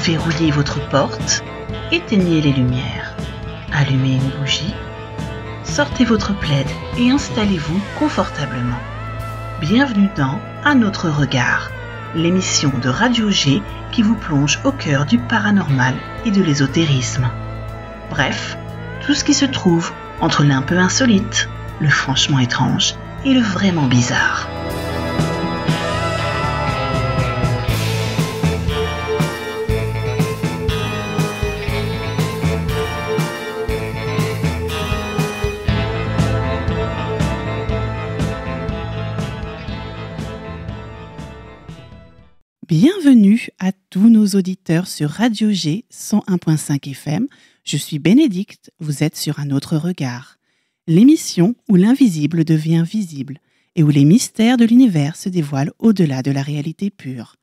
Verrouillez votre porte, éteignez les lumières, allumez une bougie, sortez votre plaid et installez-vous confortablement. Bienvenue dans Un autre regard, l'émission de Radio G qui vous plonge au cœur du paranormal et de l'ésotérisme. Bref, tout ce qui se trouve entre l'un peu insolite, le franchement étrange et le vraiment bizarre. Bienvenue à tous nos auditeurs sur Radio G 101.5 FM. Je suis Bénédicte, vous êtes sur Un autre regard, l'émission où l'invisible devient visible et où les mystères de l'univers se dévoilent au-delà de la réalité pure.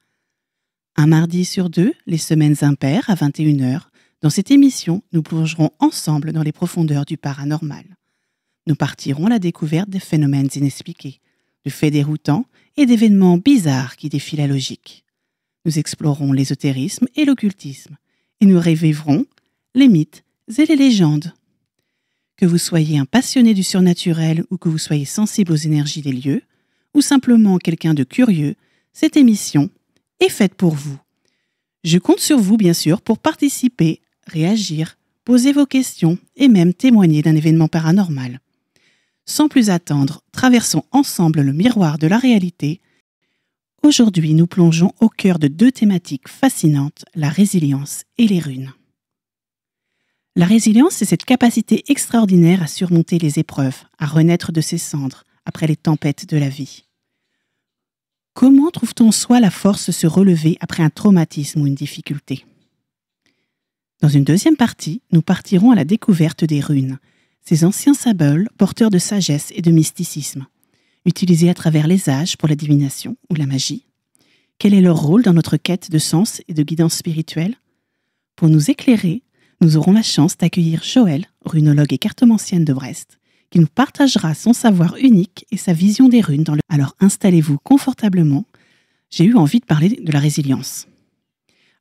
Un mardi sur deux, les semaines impaires à 21h, dans cette émission, nous plongerons ensemble dans les profondeurs du paranormal. Nous partirons à la découverte des phénomènes inexpliqués, de faits déroutants et d'événements bizarres qui défient la logique. Nous explorerons l'ésotérisme et l'occultisme et nous revivrons les mythes et les légendes. Que vous soyez un passionné du surnaturel ou que vous soyez sensible aux énergies des lieux, ou simplement quelqu'un de curieux, cette émission est faite pour vous. Je compte sur vous, bien sûr, pour participer, réagir, poser vos questions et même témoigner d'un événement paranormal. Sans plus attendre, traversons ensemble le miroir de la réalité. Aujourd'hui, nous plongeons au cœur de deux thématiques fascinantes, la résilience et les runes. La résilience, c'est cette capacité extraordinaire à surmonter les épreuves, à renaître de ses cendres après les tempêtes de la vie. Comment trouve-t-on en soi la force de se relever après un traumatisme ou une difficulté ? Dans une deuxième partie, nous partirons à la découverte des runes, ces anciens symboles porteurs de sagesse et de mysticisme, utilisés à travers les âges pour la divination ou la magie. Quel est leur rôle dans notre quête de sens et de guidance spirituelle ? Pour nous éclairer, nous aurons la chance d'accueillir Joëlle, runologue et cartomancienne de Brest, qui nous partagera son savoir unique et sa vision des runes. Alors installez-vous confortablement. J'ai eu envie de parler de la résilience.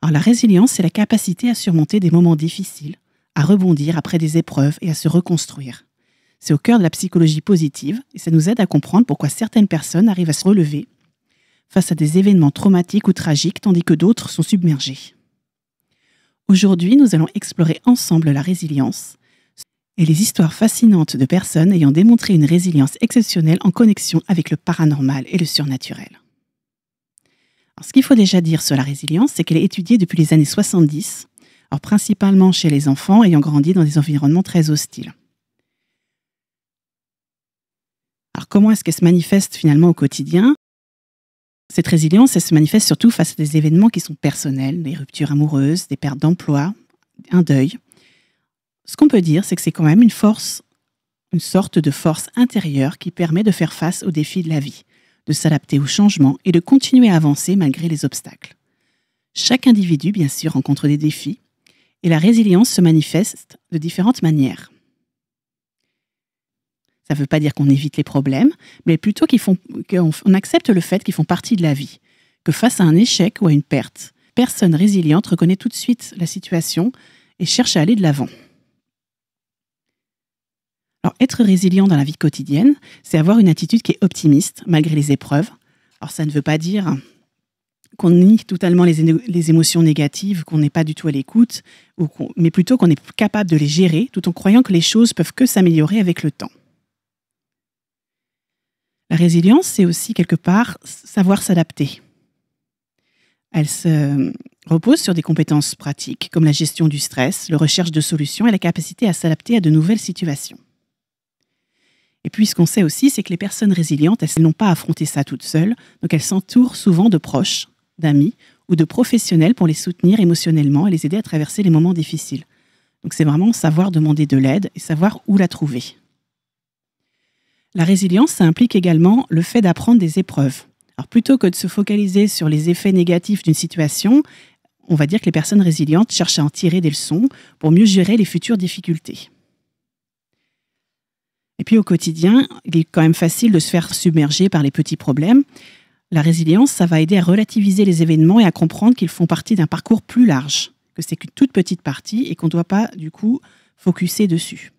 Alors la résilience, c'est la capacité à surmonter des moments difficiles, à rebondir après des épreuves et à se reconstruire. C'est au cœur de la psychologie positive et ça nous aide à comprendre pourquoi certaines personnes arrivent à se relever face à des événements traumatiques ou tragiques tandis que d'autres sont submergés. Aujourd'hui, nous allons explorer ensemble la résilience et les histoires fascinantes de personnes ayant démontré une résilience exceptionnelle en connexion avec le paranormal et le surnaturel. Alors, ce qu'il faut déjà dire sur la résilience, c'est qu'elle est étudiée depuis les années 70, alors principalement chez les enfants ayant grandi dans des environnements très hostiles. Alors, comment est-ce qu'elle se manifeste finalement au quotidien ? Cette résilience, elle se manifeste surtout face à des événements qui sont personnels, des ruptures amoureuses, des pertes d'emploi, un deuil. Ce qu'on peut dire, c'est que c'est quand même une sorte de force intérieure qui permet de faire face aux défis de la vie, de s'adapter aux changements et de continuer à avancer malgré les obstacles. Chaque individu, bien sûr, rencontre des défis et la résilience se manifeste de différentes manières. Ça ne veut pas dire qu'on évite les problèmes, mais plutôt qu'on accepte le fait qu'ils font partie de la vie, que face à un échec ou à une perte, personne résiliente reconnaît tout de suite la situation et cherche à aller de l'avant. Alors, être résilient dans la vie quotidienne, c'est avoir une attitude qui est optimiste malgré les épreuves. Alors, ça ne veut pas dire qu'on nie totalement les émotions négatives, qu'on n'est pas du tout à l'écoute, mais plutôt qu'on est capable de les gérer tout en croyant que les choses peuvent que s'améliorer avec le temps. La résilience, c'est aussi quelque part savoir s'adapter. Elle se repose sur des compétences pratiques comme la gestion du stress, la recherche de solutions et la capacité à s'adapter à de nouvelles situations. Et puis ce qu'on sait aussi, c'est que les personnes résilientes, elles n'ont pas affronté ça toutes seules, donc elles s'entourent souvent de proches, d'amis ou de professionnels pour les soutenir émotionnellement et les aider à traverser les moments difficiles. Donc c'est vraiment savoir demander de l'aide et savoir où la trouver. La résilience, ça implique également le fait d'apprendre des épreuves. Alors plutôt que de se focaliser sur les effets négatifs d'une situation, on va dire que les personnes résilientes cherchent à en tirer des leçons pour mieux gérer les futures difficultés. Et puis au quotidien, il est quand même facile de se faire submerger par les petits problèmes. La résilience, ça va aider à relativiser les événements et à comprendre qu'ils font partie d'un parcours plus large, que c'est qu'une toute petite partie et qu'on ne doit pas, du coup, focuser dessus.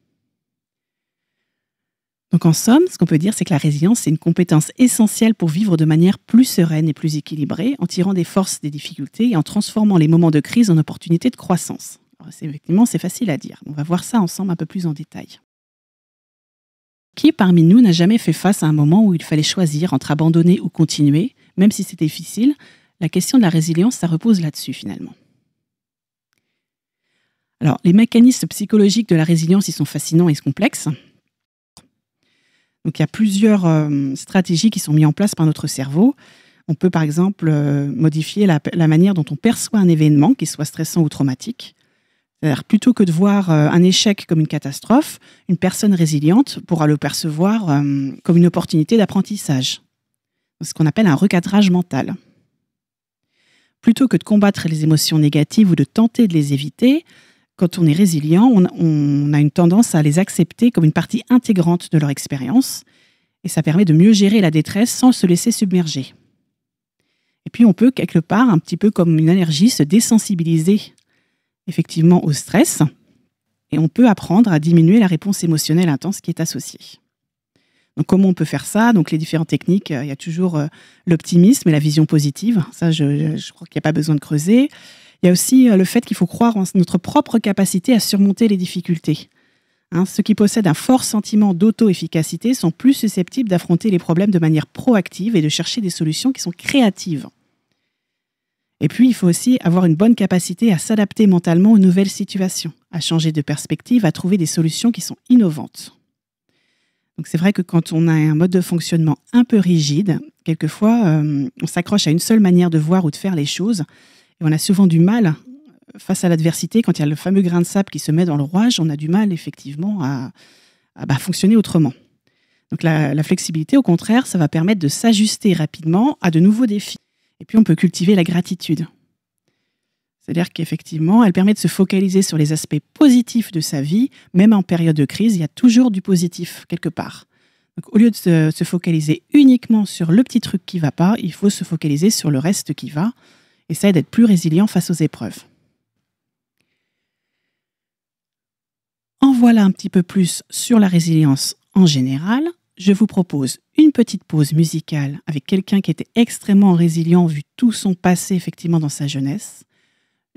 Donc en somme, ce qu'on peut dire, c'est que la résilience, c'est une compétence essentielle pour vivre de manière plus sereine et plus équilibrée, en tirant des forces des difficultés et en transformant les moments de crise en opportunités de croissance. Alors, effectivement, c'est facile à dire. On va voir ça ensemble un peu plus en détail. Qui parmi nous n'a jamais fait face à un moment où il fallait choisir entre abandonner ou continuer, même si c'était difficile? La question de la résilience, ça repose là-dessus finalement. Alors, les mécanismes psychologiques de la résilience, ils sont fascinants et complexes. Donc, il y a plusieurs stratégies qui sont mises en place par notre cerveau. On peut par exemple modifier la manière dont on perçoit un événement, qu'il soit stressant ou traumatique. C'est-à-dire, plutôt que de voir un échec comme une catastrophe, une personne résiliente pourra le percevoir comme une opportunité d'apprentissage. C'est ce qu'on appelle un recadrage mental. Plutôt que de combattre les émotions négatives ou de tenter de les éviter, quand on est résilient, on a une tendance à les accepter comme une partie intégrante de leur expérience et ça permet de mieux gérer la détresse sans se laisser submerger. Et puis on peut, quelque part, un petit peu comme une allergie, se désensibiliser effectivement au stress et on peut apprendre à diminuer la réponse émotionnelle intense qui est associée. Donc comment on peut faire ça? Donc les différentes techniques, il y a toujours l'optimisme et la vision positive. Ça, je crois qu'il n'y a pas besoin de creuser. Il y a aussi le fait qu'il faut croire en notre propre capacité à surmonter les difficultés. Ceux qui possèdent un fort sentiment d'auto-efficacité sont plus susceptibles d'affronter les problèmes de manière proactive et de chercher des solutions qui sont créatives. Et puis, il faut aussi avoir une bonne capacité à s'adapter mentalement aux nouvelles situations, à changer de perspective, à trouver des solutions qui sont innovantes. Donc c'est vrai que quand on a un mode de fonctionnement un peu rigide, quelquefois, on s'accroche à une seule manière de voir ou de faire les choses. Et on a souvent du mal, face à l'adversité, quand il y a le fameux grain de sable qui se met dans le rouage, on a du mal effectivement à fonctionner autrement. Donc la flexibilité, au contraire, ça va permettre de s'ajuster rapidement à de nouveaux défis. Et puis on peut cultiver la gratitude. C'est-à-dire qu'effectivement, elle permet de se focaliser sur les aspects positifs de sa vie. Même en période de crise, il y a toujours du positif quelque part. Donc, au lieu de se focaliser uniquement sur le petit truc qui ne va pas, il faut se focaliser sur le reste qui va. Et ça aide à être plus résilient face aux épreuves. En voilà un petit peu plus sur la résilience en général. Je vous propose une petite pause musicale avec quelqu'un qui était extrêmement résilient vu tout son passé effectivement dans sa jeunesse.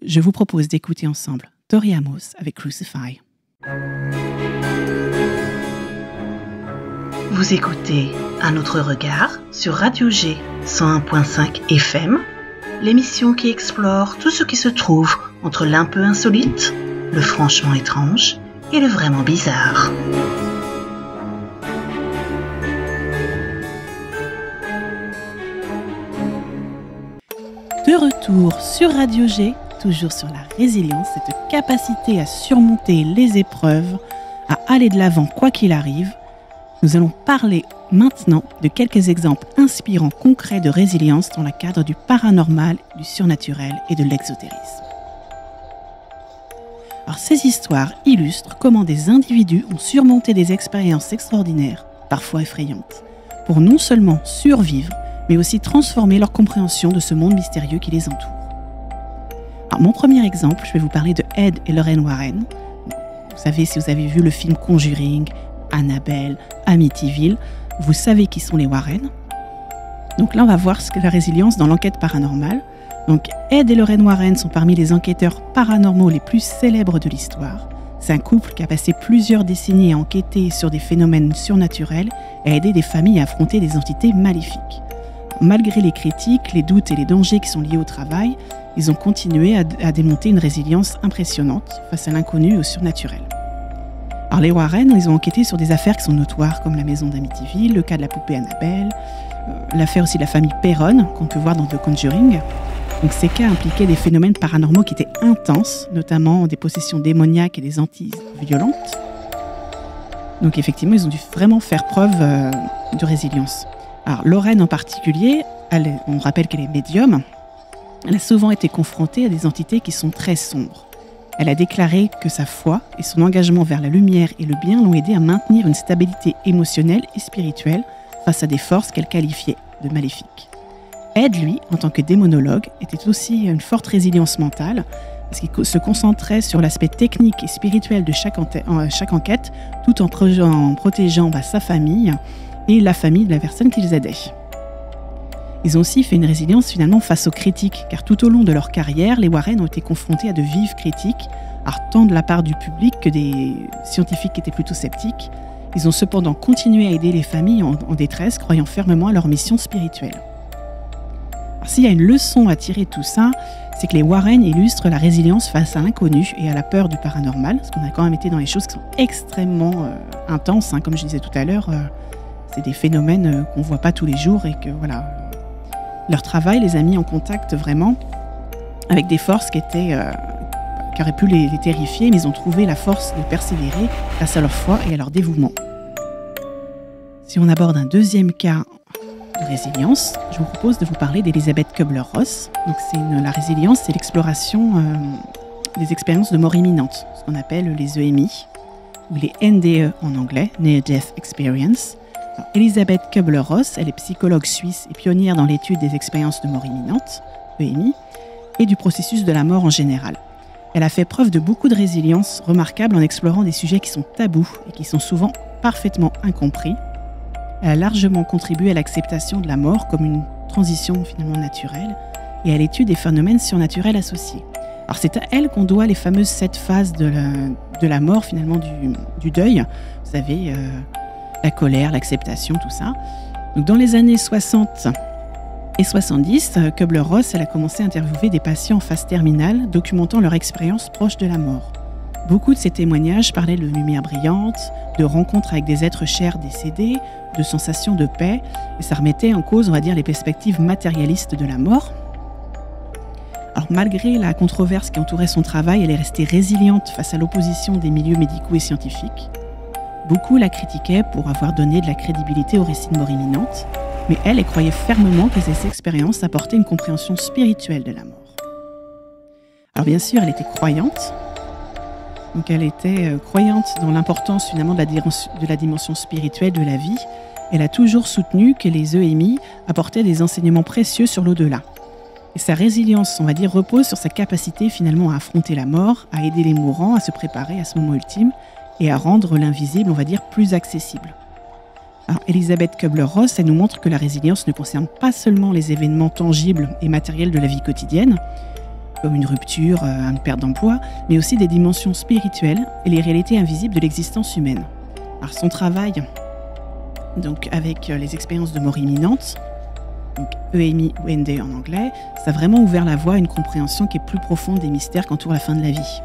Je vous propose d'écouter ensemble Tori Amos avec Crucify. Vous écoutez Un autre regard sur Radio G 101.5 FM, l'émission qui explore tout ce qui se trouve entre l'un peu insolite, le franchement étrange et le vraiment bizarre. De retour sur Radio G, toujours sur la résilience, cette capacité à surmonter les épreuves, à aller de l'avant quoi qu'il arrive. Nous allons parler maintenant de quelques exemples inspirants concrets de résilience dans le cadre du paranormal, du surnaturel et de l'exotérisme. Alors, ces histoires illustrent comment des individus ont surmonté des expériences extraordinaires, parfois effrayantes, pour non seulement survivre, mais aussi transformer leur compréhension de ce monde mystérieux qui les entoure. Alors, mon premier exemple, je vais vous parler de Ed et Lorraine Warren. Vous savez, si vous avez vu le film Conjuring, Annabelle, Amityville, vous savez qui sont les Warren. Donc là, on va voir ce qu'est la résilience dans l'enquête paranormale. Donc Ed et Lorraine Warren sont parmi les enquêteurs paranormaux les plus célèbres de l'histoire. C'est un couple qui a passé plusieurs décennies à enquêter sur des phénomènes surnaturels et à aider des familles à affronter des entités maléfiques. Malgré les critiques, les doutes et les dangers qui sont liés au travail, ils ont continué à démonter une résilience impressionnante face à l'inconnu et au surnaturel. Alors les Warren, ils ont enquêté sur des affaires qui sont notoires, comme la maison d'Amityville, le cas de la poupée Annabelle, l'affaire aussi de la famille Perron, qu'on peut voir dans The Conjuring. Donc ces cas impliquaient des phénomènes paranormaux qui étaient intenses, notamment des possessions démoniaques et des hantises violentes. Donc effectivement, ils ont dû vraiment faire preuve de résilience. Alors Lorraine en particulier, on rappelle qu'elle est médium, elle a souvent été confrontée à des entités qui sont très sombres. Elle a déclaré que sa foi et son engagement vers la lumière et le bien l'ont aidé à maintenir une stabilité émotionnelle et spirituelle face à des forces qu'elle qualifiait de maléfiques. Ed, lui, en tant que démonologue, était aussi une forte résilience mentale, parce qu'il se concentrait sur l'aspect technique et spirituel de chaque enquête, tout en protégeant sa famille et la famille de la personne qu'ils aidaient. Ils ont aussi fait une résilience finalement face aux critiques, car tout au long de leur carrière, les Warren ont été confrontés à de vives critiques, tant de la part du public que des scientifiques qui étaient plutôt sceptiques. Ils ont cependant continué à aider les familles en détresse, croyant fermement à leur mission spirituelle. Alors, s'il y a une leçon à tirer de tout ça, c'est que les Warren illustrent la résilience face à l'inconnu et à la peur du paranormal, parce qu'on a quand même été dans les choses qui sont extrêmement intenses, comme je disais tout à l'heure, c'est des phénomènes qu'on ne voit pas tous les jours et que voilà, leur travail les a mis en contact vraiment avec des forces qui auraient pu les terrifier, mais ils ont trouvé la force de persévérer grâce à leur foi et à leur dévouement. Si on aborde un deuxième cas de résilience, je vous propose de vous parler d'Elizabeth Kubler-Ross. Donc la résilience, c'est l'exploration des expériences de mort imminente, ce qu'on appelle les EMI, ou les NDE en anglais, Near Death Experience. Alors, Elizabeth Kubler-Ross, elle est psychologue suisse et pionnière dans l'étude des expériences de mort imminente, EMI, et du processus de la mort en général. Elle a fait preuve de beaucoup de résilience remarquable en explorant des sujets qui sont tabous et qui sont souvent parfaitement incompris. Elle a largement contribué à l'acceptation de la mort comme une transition finalement naturelle et à l'étude des phénomènes surnaturels associés. Alors c'est à elle qu'on doit les fameuses 7 phases de la mort finalement du deuil. Vous savez, la colère, l'acceptation, tout ça. Donc dans les années 60 et 70, Kubler-Ross elle a commencé à interviewer des patients en phase terminale, documentant leur expérience proche de la mort. Beaucoup de ces témoignages parlaient de lumière brillante, de rencontres avec des êtres chers décédés, de sensations de paix, et ça remettait en cause, on va dire, les perspectives matérialistes de la mort. Alors malgré la controverse qui entourait son travail, elle est restée résiliente face à l'opposition des milieux médicaux et scientifiques. Beaucoup la critiquaient pour avoir donné de la crédibilité aux récits de mort imminente, mais elle croyait fermement que ces expériences apportaient une compréhension spirituelle de la mort. Alors bien sûr, elle était croyante. Donc elle était croyante dans l'importance finalement de la dimension spirituelle de la vie. Elle a toujours soutenu que les EMI apportaient des enseignements précieux sur l'au-delà. Et sa résilience, on va dire, repose sur sa capacité finalement à affronter la mort, à aider les mourants à se préparer à ce moment ultime et à rendre l'invisible, on va dire, plus accessible. Alors, Elizabeth Kubler-Ross, elle nous montre que la résilience ne concerne pas seulement les événements tangibles et matériels de la vie quotidienne, comme une rupture, une perte d'emploi, mais aussi des dimensions spirituelles et les réalités invisibles de l'existence humaine. Alors son travail donc, avec les expériences de mort imminente, donc EMI ou NDE en anglais, ça a vraiment ouvert la voie à une compréhension qui est plus profonde des mystères qu'entoure la fin de la vie.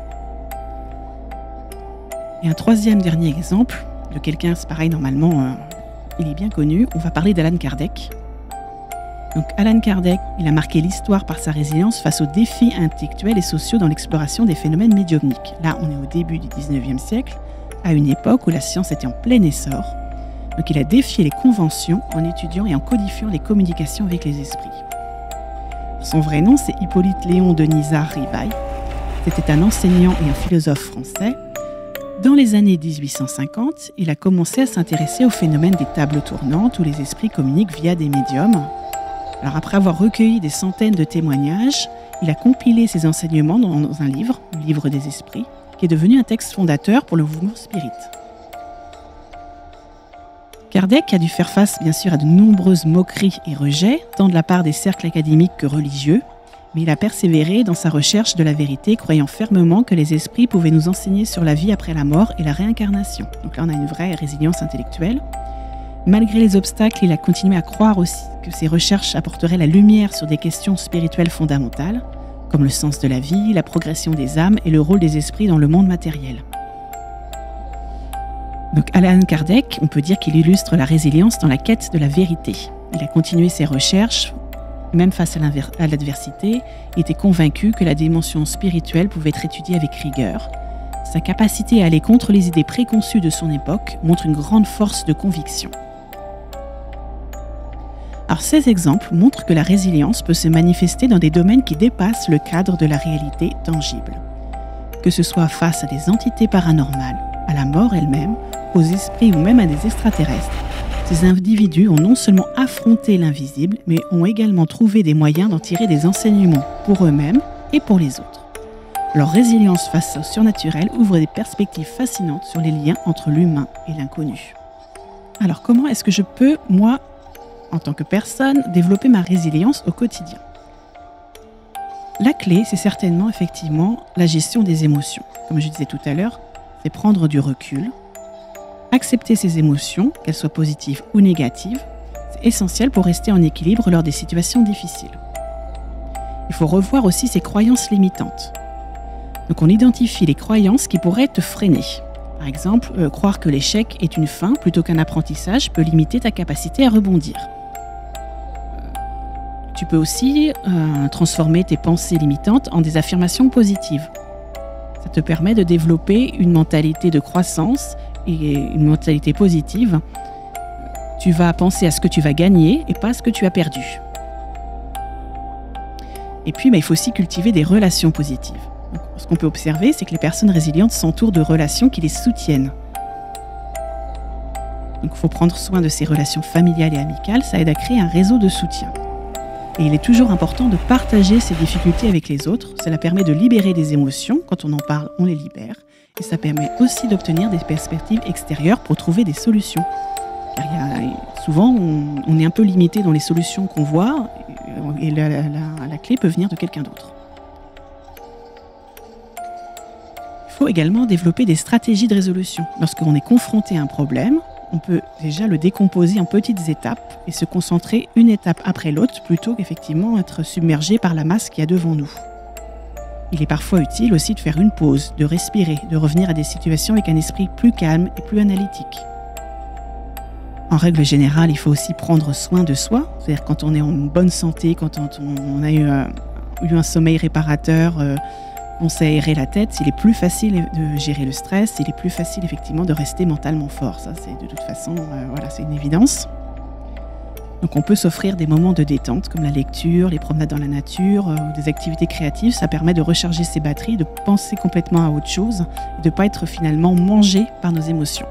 Et un troisième dernier exemple de quelqu'un, c'est pareil, normalement, il est bien connu, on va parler d'Alan Kardec. Donc Alan Kardec, il a marqué l'histoire par sa résilience face aux défis intellectuels et sociaux dans l'exploration des phénomènes médiumniques. Là, on est au début du 19e siècle, à une époque où la science était en plein essor. Donc il a défié les conventions en étudiant et en codifiant les communications avec les esprits. Son vrai nom, c'est Hippolyte Léon Denisard Rivail. C'était un enseignant et un philosophe français. Dans les années 1850, il a commencé à s'intéresser au phénomène des tables tournantes où les esprits communiquent via des médiums. Alors après avoir recueilli des centaines de témoignages, il a compilé ses enseignements dans un livre, le Livre des Esprits, qui est devenu un texte fondateur pour le mouvement spirit. Kardec a dû faire face bien sûr à de nombreuses moqueries et rejets, tant de la part des cercles académiques que religieux, mais il a persévéré dans sa recherche de la vérité, croyant fermement que les esprits pouvaient nous enseigner sur la vie après la mort et la réincarnation. Donc là on a une vraie résilience intellectuelle. Malgré les obstacles, il a continué à croire aussi que ses recherches apporteraient la lumière sur des questions spirituelles fondamentales, comme le sens de la vie, la progression des âmes et le rôle des esprits dans le monde matériel. Donc Alan Kardec, on peut dire qu'il illustre la résilience dans la quête de la vérité. Il a continué ses recherches, même face à l'adversité, il était convaincu que la dimension spirituelle pouvait être étudiée avec rigueur. Sa capacité à aller contre les idées préconçues de son époque montre une grande force de conviction. Alors ces exemples montrent que la résilience peut se manifester dans des domaines qui dépassent le cadre de la réalité tangible. Que ce soit face à des entités paranormales, à la mort elle-même, aux esprits ou même à des extraterrestres. Ces individus ont non seulement affronté l'invisible, mais ont également trouvé des moyens d'en tirer des enseignements pour eux-mêmes et pour les autres. Leur résilience face au surnaturel ouvre des perspectives fascinantes sur les liens entre l'humain et l'inconnu. Alors comment est-ce que je peux, moi, en tant que personne, développer ma résilience au quotidien ? La clé, c'est certainement effectivement la gestion des émotions. Comme je disais tout à l'heure, c'est prendre du recul, accepter ses émotions, qu'elles soient positives ou négatives. C'est essentiel pour rester en équilibre lors des situations difficiles. Il faut revoir aussi ses croyances limitantes. Donc on identifie les croyances qui pourraient te freiner. Par exemple, croire que l'échec est une fin plutôt qu'un apprentissage peut limiter ta capacité à rebondir. Tu peux aussi transformer tes pensées limitantes en des affirmations positives. Ça te permet de développer une mentalité de croissance et une mentalité positive. Tu vas penser à ce que tu vas gagner et pas à ce que tu as perdu. Et puis, il faut aussi cultiver des relations positives. Donc, ce qu'on peut observer, c'est que les personnes résilientes s'entourent de relations qui les soutiennent. Donc, il faut prendre soin de ces relations familiales et amicales. Ça aide à créer un réseau de soutien. Et il est toujours important de partager ses difficultés avec les autres. Cela permet de libérer des émotions. Quand on en parle, on les libère. Et ça permet aussi d'obtenir des perspectives extérieures pour trouver des solutions. Car souvent, on est un peu limité dans les solutions qu'on voit. Et la clé peut venir de quelqu'un d'autre. Il faut également développer des stratégies de résolution. Lorsqu'on est confronté à un problème, on peut déjà le décomposer en petites étapes et se concentrer une étape après l'autre plutôt qu'effectivement être submergé par la masse qu'il y a devant nous. Il est parfois utile aussi de faire une pause, de respirer, de revenir à des situations avec un esprit plus calme et plus analytique. En règle générale, il faut aussi prendre soin de soi, c'est-à-dire quand on est en bonne santé, quand on a eu un sommeil réparateur, on s'est aéré la tête, il est plus facile de gérer le stress, il est plus facile effectivement de rester mentalement fort. Ça, c'est de toute façon, c'est une évidence. Donc on peut s'offrir des moments de détente comme la lecture, les promenades dans la nature, des activités créatives. Ça permet de recharger ses batteries, de penser complètement à autre chose et de ne pas être finalement mangé par nos émotions.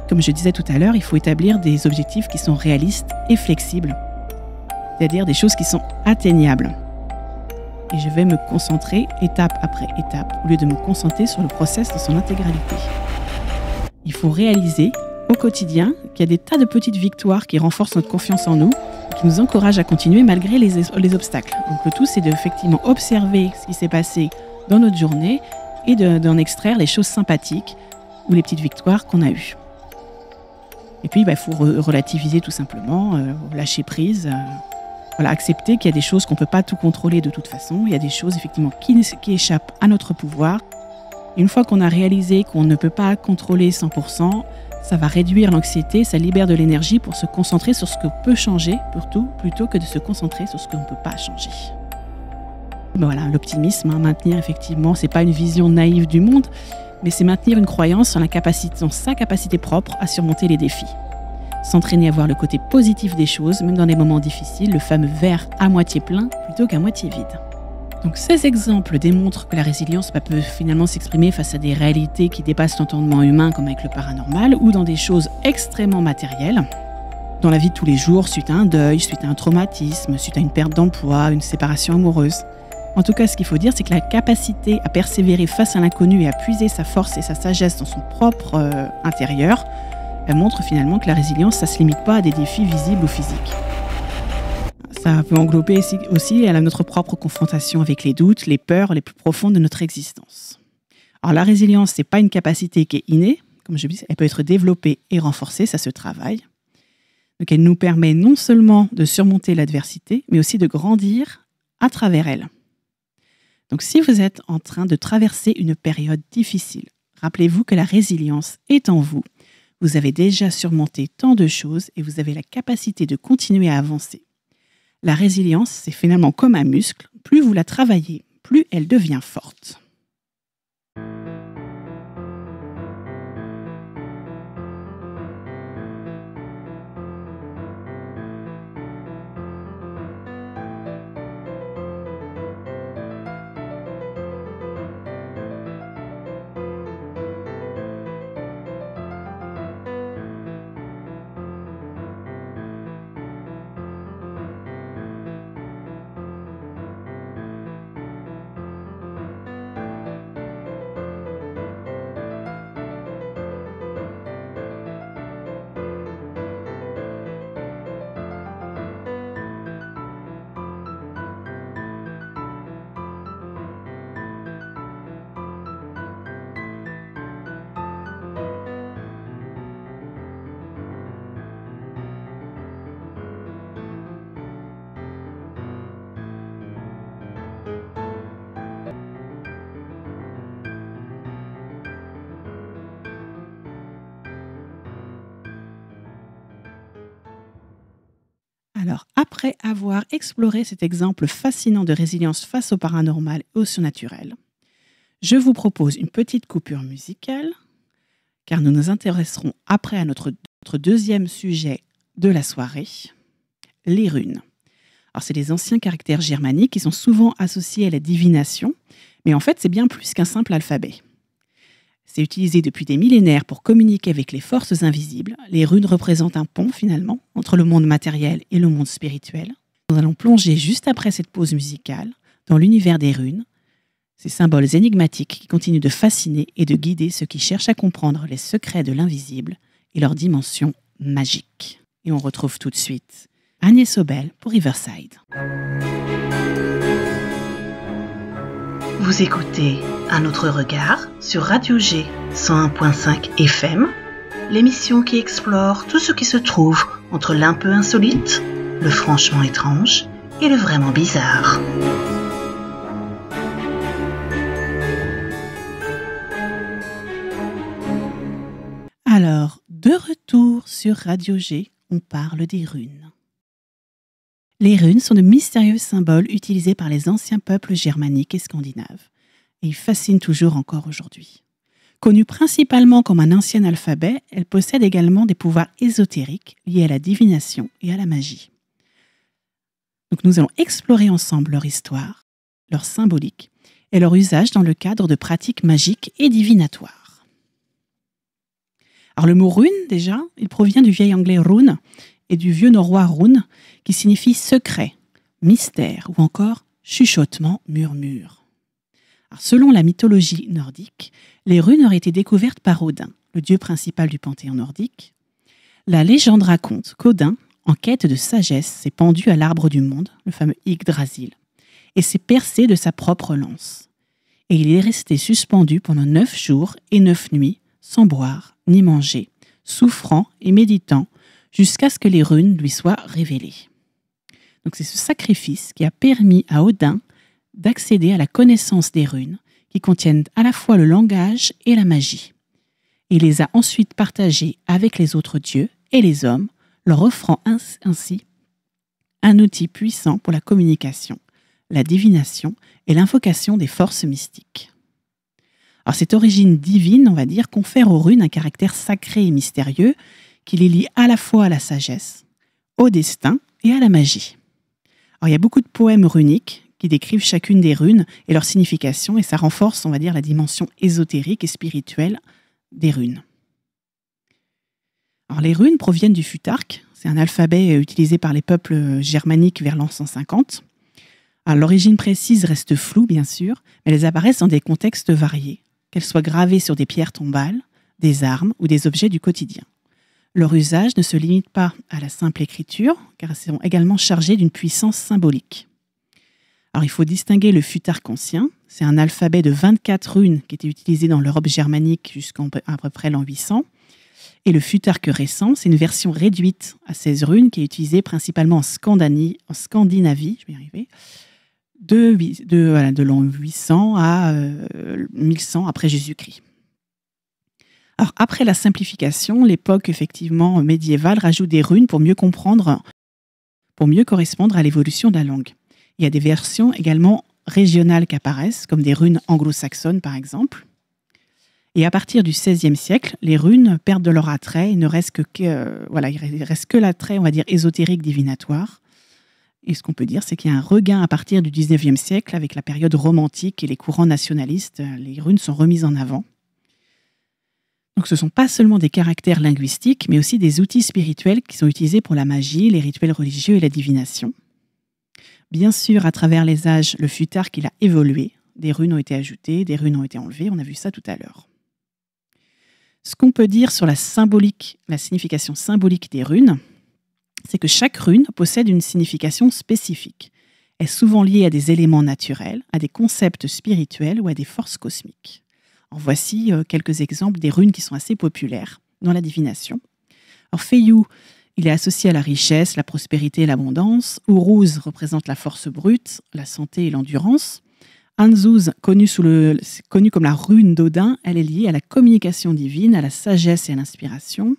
Comme je disais tout à l'heure, il faut établir des objectifs qui sont réalistes et flexibles, c'est-à-dire des choses qui sont atteignables. Et je vais me concentrer étape après étape, au lieu de me concentrer sur le process dans son intégralité. Il faut réaliser au quotidien qu'il y a des tas de petites victoires qui renforcent notre confiance en nous, et qui nous encouragent à continuer malgré les obstacles. Donc le tout, c'est de effectivement observer ce qui s'est passé dans notre journée et d'en extraire les choses sympathiques ou les petites victoires qu'on a eues. Et puis, il faut relativiser tout simplement, lâcher prise. Accepter qu'il y a des choses qu'on ne peut pas tout contrôler de toute façon. Il y a des choses effectivement qui échappent à notre pouvoir. Et une fois qu'on a réalisé qu'on ne peut pas contrôler 100%, ça va réduire l'anxiété, ça libère de l'énergie pour se concentrer sur ce qu'on peut changer, plutôt que de se concentrer sur ce qu'on ne peut pas changer. L'optimisme, maintenir effectivement, c'est pas une vision naïve du monde, mais c'est maintenir une croyance en sa capacité propre à surmonter les défis. S'entraîner à voir le côté positif des choses, même dans les moments difficiles, le fameux verre à moitié plein plutôt qu'à moitié vide. Donc ces exemples démontrent que la résilience peut finalement s'exprimer face à des réalités qui dépassent l'entendement humain, comme avec le paranormal, ou dans des choses extrêmement matérielles, dans la vie de tous les jours, suite à un deuil, suite à un traumatisme, suite à une perte d'emploi, une séparation amoureuse. En tout cas, ce qu'il faut dire, c'est que la capacité à persévérer face à l'inconnu et à puiser sa force et sa sagesse dans son propre intérieur, elle montre finalement que la résilience, ça ne se limite pas à des défis visibles ou physiques. Ça peut englober aussi notre propre confrontation avec les doutes, les peurs les plus profondes de notre existence. Alors la résilience, ce n'est pas une capacité qui est innée, comme je dis, elle peut être développée et renforcée, ça se travaille. Donc elle nous permet non seulement de surmonter l'adversité, mais aussi de grandir à travers elle. Donc si vous êtes en train de traverser une période difficile, rappelez-vous que la résilience est en vous. Vous avez déjà surmonté tant de choses et vous avez la capacité de continuer à avancer. La résilience, c'est finalement comme un muscle. Plus vous la travaillez, plus elle devient forte. Alors, après avoir exploré cet exemple fascinant de résilience face au paranormal et au surnaturel, je vous propose une petite coupure musicale, car nous nous intéresserons après à notre deuxième sujet de la soirée, les runes. Alors, c'est des anciens caractères germaniques qui sont souvent associés à la divination, mais en fait, c'est bien plus qu'un simple alphabet. C'est utilisé depuis des millénaires pour communiquer avec les forces invisibles. Les runes représentent un pont, finalement, entre le monde matériel et le monde spirituel. Nous allons plonger juste après cette pause musicale dans l'univers des runes, ces symboles énigmatiques qui continuent de fasciner et de guider ceux qui cherchent à comprendre les secrets de l'invisible et leur dimension magique. Et on retrouve tout de suite Agnès Sobel pour Riverside. Vous écoutez Un autre regard sur Radio G 101.5 FM, l'émission qui explore tout ce qui se trouve entre l'un peu insolite, le franchement étrange et le vraiment bizarre. Alors, de retour sur Radio G, on parle des runes. Les runes sont de mystérieux symboles utilisés par les anciens peuples germaniques et scandinaves. Et ils fascinent toujours encore aujourd'hui. Connue principalement comme un ancien alphabet, elle possède également des pouvoirs ésotériques liés à la divination et à la magie. Donc nous allons explorer ensemble leur histoire, leur symbolique et leur usage dans le cadre de pratiques magiques et divinatoires. Alors le mot rune, déjà, il provient du vieil anglais rune et du vieux norrois rune, qui signifie secret, mystère ou encore chuchotement, murmure. Alors, selon la mythologie nordique, les runes auraient été découvertes par Odin, le dieu principal du panthéon nordique. La légende raconte qu'Odin, en quête de sagesse, s'est pendu à l'arbre du monde, le fameux Yggdrasil, et s'est percé de sa propre lance. Et il est resté suspendu pendant 9 jours et 9 nuits, sans boire ni manger, souffrant et méditant, jusqu'à ce que les runes lui soient révélées. Donc c'est ce sacrifice qui a permis à Odin d'accéder à la connaissance des runes, qui contiennent à la fois le langage et la magie. Il les a ensuite partagées avec les autres dieux et les hommes, leur offrant ainsi un outil puissant pour la communication, la divination et l'invocation des forces mystiques. Alors cette origine divine, on va dire, confère aux runes un caractère sacré et mystérieux qui les lie à la fois à la sagesse, au destin et à la magie. Alors il y a beaucoup de poèmes runiques qui décrivent chacune des runes et leur signification, et ça renforce, on va dire, la dimension ésotérique et spirituelle des runes. Alors les runes proviennent du futark, c'est un alphabet utilisé par les peuples germaniques vers l'an 150. Alors l'origine précise reste floue, bien sûr, mais elles apparaissent dans des contextes variés, qu'elles soient gravées sur des pierres tombales, des armes ou des objets du quotidien. Leur usage ne se limite pas à la simple écriture, car elles sont également chargées d'une puissance symbolique. Alors il faut distinguer le futark ancien, c'est un alphabet de 24 runes qui était utilisé dans l'Europe germanique jusqu'à peu près l'an 800. Et le futark récent, c'est une version réduite à 16 runes qui est utilisée principalement en Scandinavie, je vais y arriver, de l'an 800 à 1100 après Jésus-Christ. Alors, après la simplification, l'époque effectivement médiévale rajoute des runes pour mieux comprendre, pour mieux correspondre à l'évolution de la langue. Il y a des versions également régionales qui apparaissent, comme des runes anglo-saxonnes par exemple. Et à partir du XVIe siècle, les runes perdent de leur attrait, il ne reste il reste que l'attrait, on va dire, ésotérique divinatoire. Et ce qu'on peut dire, c'est qu'il y a un regain à partir du XIXe siècle, avec la période romantique et les courants nationalistes, les runes sont remises en avant. Donc ce ne sont pas seulement des caractères linguistiques, mais aussi des outils spirituels qui sont utilisés pour la magie, les rituels religieux et la divination. Bien sûr, à travers les âges, le futark il a évolué. Des runes ont été ajoutées, des runes ont été enlevées, on a vu ça tout à l'heure. Ce qu'on peut dire sur la signification symbolique des runes, c'est que chaque rune possède une signification spécifique. Elle est souvent liée à des éléments naturels, à des concepts spirituels ou à des forces cosmiques. Alors voici quelques exemples des runes qui sont assez populaires dans la divination. Alors Feyu, il est associé à la richesse, la prospérité et l'abondance. Uruz représente la force brute, la santé et l'endurance. Anzuz, connue comme la rune d'Odin, elle est liée à la communication divine, à la sagesse et à l'inspiration.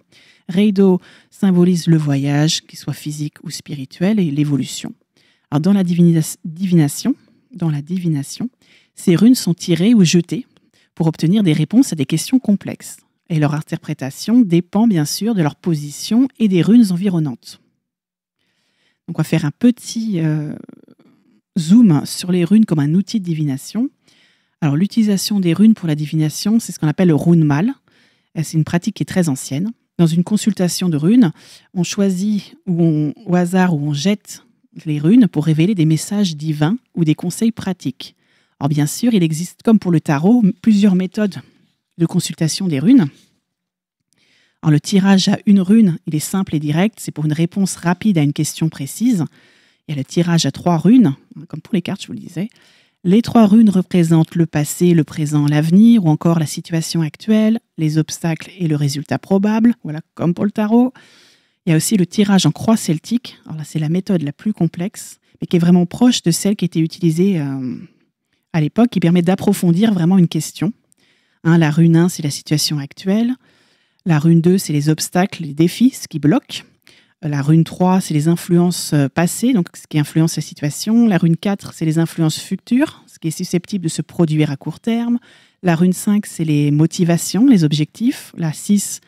Reido, symbolisent le voyage, qu'il soit physique ou spirituel, et l'évolution. Alors, dans la divination, ces runes sont tirées ou jetées pour obtenir des réponses à des questions complexes. Et leur interprétation dépend bien sûr de leur position et des runes environnantes. Donc, on va faire un petit zoom sur les runes comme un outil de divination. Alors, l'utilisation des runes pour la divination, c'est ce qu'on appelle le runemal. C'est une pratique qui est très ancienne. Dans une consultation de runes, on choisit au hasard où on jette les runes pour révéler des messages divins ou des conseils pratiques. Alors bien sûr, il existe, comme pour le tarot, plusieurs méthodes de consultation des runes. Alors, le tirage à une rune, il est simple et direct, c'est pour une réponse rapide à une question précise. Il y a le tirage à 3 runes, comme pour les cartes, je vous le disais. Les 3 runes représentent le passé, le présent, l'avenir, ou encore la situation actuelle, les obstacles et le résultat probable, voilà, comme pour le tarot. Il y a aussi le tirage en croix celtique. Alors là, c'est la méthode la plus complexe, mais qui est vraiment proche de celle qui était utilisée à l'époque, qui permet d'approfondir vraiment une question. La rune 1, c'est la situation actuelle. La rune 2, c'est les obstacles, les défis, ce qui bloque. La rune 3, c'est les influences passées, donc ce qui influence la situation. La rune 4, c'est les influences futures, ce qui est susceptible de se produire à court terme. La rune 5, c'est les motivations, les objectifs. La 6,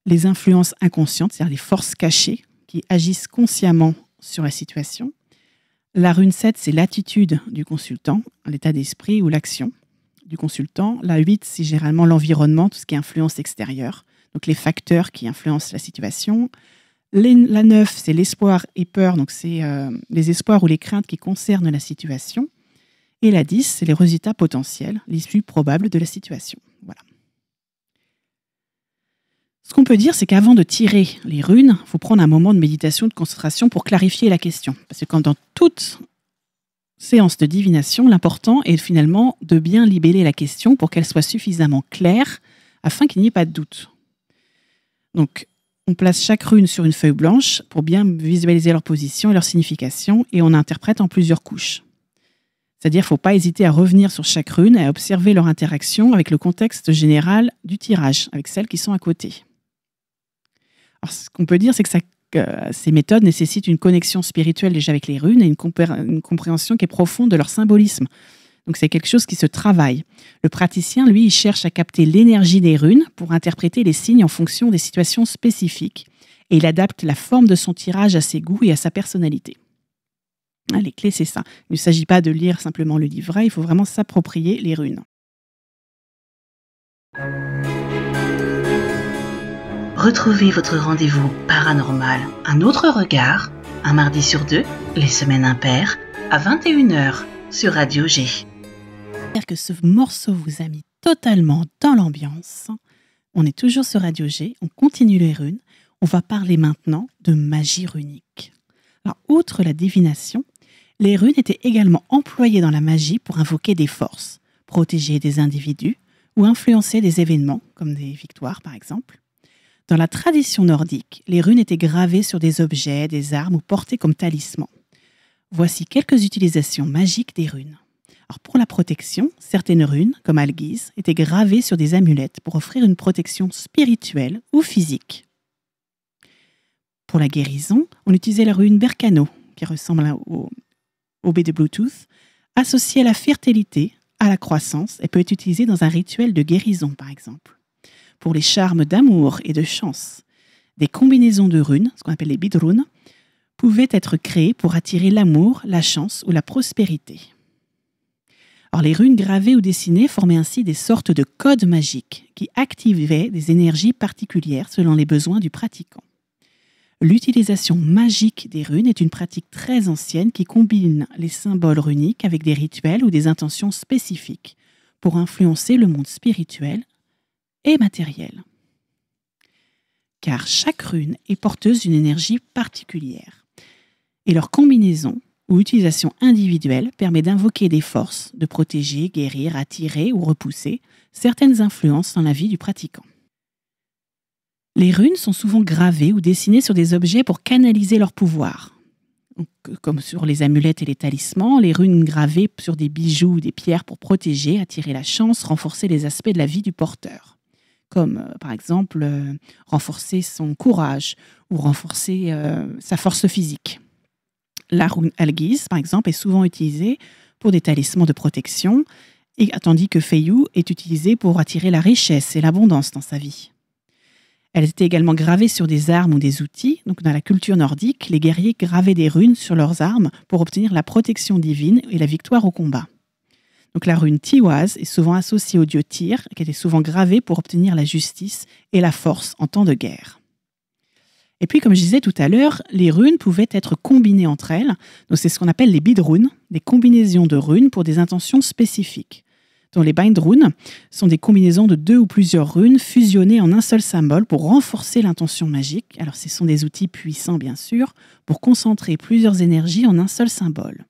les influences inconscientes, c'est-à-dire les forces cachées qui agissent consciemment sur la situation. La rune 7, c'est l'attitude du consultant, l'état d'esprit ou l'action du consultant. La 8, c'est généralement l'environnement, tout ce qui est influence extérieure, donc les facteurs qui influencent la situation. La 9, c'est l'espoir et peur, donc c'est les espoirs ou les craintes qui concernent la situation. Et la 10, c'est les résultats potentiels, l'issue probable de la situation. Voilà. Ce qu'on peut dire, c'est qu'avant de tirer les runes, il faut prendre un moment de méditation, de concentration pour clarifier la question. Parce que dans toute séance de divination, l'important est finalement de bien libeller la question pour qu'elle soit suffisamment claire afin qu'il n'y ait pas de doute. Donc, on place chaque rune sur une feuille blanche pour bien visualiser leur position et leur signification, et on interprète en plusieurs couches. C'est-à-dire qu'il ne faut pas hésiter à revenir sur chaque rune et à observer leur interaction avec le contexte général du tirage, avec celles qui sont à côté. Alors, ce qu'on peut dire, c'est que ces méthodes nécessitent une connexion spirituelle déjà avec les runes et une compréhension qui est profonde de leur symbolisme. Donc c'est quelque chose qui se travaille. Le praticien, lui, il cherche à capter l'énergie des runes pour interpréter les signes en fonction des situations spécifiques. Et il adapte la forme de son tirage à ses goûts et à sa personnalité. Les clés, c'est ça. Il ne s'agit pas de lire simplement le livret, il faut vraiment s'approprier les runes. Retrouvez votre rendez-vous paranormal, un autre regard, un mardi sur 2, les semaines impaires, à 21h sur Radio G. J'espère que ce morceau vous a mis totalement dans l'ambiance. On est toujours sur Radio G, on continue les runes. On va parler maintenant de magie runique. Alors, outre la divination, les runes étaient également employées dans la magie pour invoquer des forces, protéger des individus ou influencer des événements, comme des victoires par exemple. Dans la tradition nordique, les runes étaient gravées sur des objets, des armes ou portées comme talismans. Voici quelques utilisations magiques des runes. Alors pour la protection, certaines runes, comme Algis, étaient gravées sur des amulettes pour offrir une protection spirituelle ou physique. Pour la guérison, on utilisait la rune Berkano, qui ressemble au B de Bluetooth, associée à la fertilité, à la croissance, et peut être utilisée dans un rituel de guérison, par exemple. Pour les charmes d'amour et de chance, des combinaisons de runes, ce qu'on appelle les bidrunes, pouvaient être créées pour attirer l'amour, la chance ou la prospérité. Alors, les runes gravées ou dessinées formaient ainsi des sortes de codes magiques qui activaient des énergies particulières selon les besoins du pratiquant. L'utilisation magique des runes est une pratique très ancienne qui combine les symboles runiques avec des rituels ou des intentions spécifiques pour influencer le monde spirituel et matériel. Car chaque rune est porteuse d'une énergie particulière et leur combinaison ou utilisation individuelle permet d'invoquer des forces, de protéger, guérir, attirer ou repousser certaines influences dans la vie du pratiquant. Les runes sont souvent gravées ou dessinées sur des objets pour canaliser leur pouvoir. Donc, comme sur les amulettes et les talismans, les runes gravées sur des bijoux ou des pierres pour protéger, attirer la chance, renforcer les aspects de la vie du porteur. comme par exemple renforcer son courage ou renforcer sa force physique. La rune Algiz, par exemple, est souvent utilisée pour des talismans de protection, tandis que Feyu est utilisée pour attirer la richesse et l'abondance dans sa vie. Elle était également gravée sur des armes ou des outils. Donc, dans la culture nordique, les guerriers gravaient des runes sur leurs armes pour obtenir la protection divine et la victoire au combat. Donc, la rune Tiwaz est souvent associée au dieu Tyr, qui était souvent gravée pour obtenir la justice et la force en temps de guerre. Et puis, comme je disais tout à l'heure, les runes pouvaient être combinées entre elles. Donc, c'est ce qu'on appelle les bidrunes, des combinaisons de runes pour des intentions spécifiques. Donc, les bindrunes sont des combinaisons de 2 ou plusieurs runes fusionnées en un seul symbole pour renforcer l'intention magique. Alors, ce sont des outils puissants, bien sûr, pour concentrer plusieurs énergies en un seul symbole.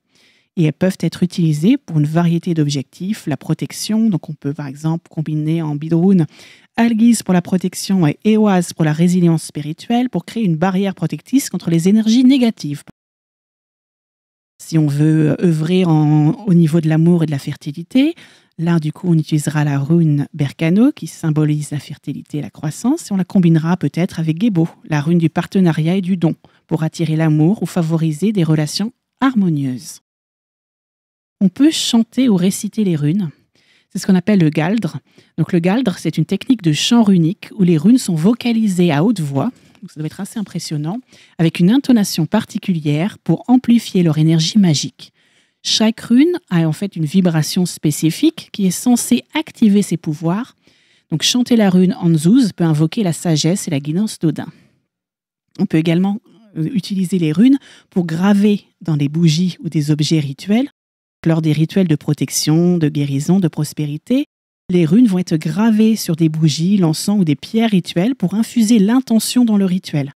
Et elles peuvent être utilisées pour une variété d'objectifs, la protection. Donc, on peut par exemple combiner en bidrune Algiz pour la protection et Ewaz pour la résilience spirituelle pour créer une barrière protectrice contre les énergies négatives. Si on veut œuvrer au niveau de l'amour et de la fertilité, là, du coup, on utilisera la rune Berkano qui symbolise la fertilité et la croissance et on la combinera peut-être avec Gebo, la rune du partenariat et du don, pour attirer l'amour ou favoriser des relations harmonieuses. On peut chanter ou réciter les runes. C'est ce qu'on appelle le galdre. Donc le galdre, c'est une technique de chant runique où les runes sont vocalisées à haute voix. Donc ça doit être assez impressionnant, avec une intonation particulière pour amplifier leur énergie magique. Chaque rune a en fait une vibration spécifique qui est censée activer ses pouvoirs. Donc chanter la rune Anzuz peut invoquer la sagesse et la guidance d'Odin. On peut également utiliser les runes pour graver dans des bougies ou des objets rituels. Lors des rituels de protection, de guérison, de prospérité, les runes vont être gravées sur des bougies, l'encens ou des pierres rituelles pour infuser l'intention dans le rituel.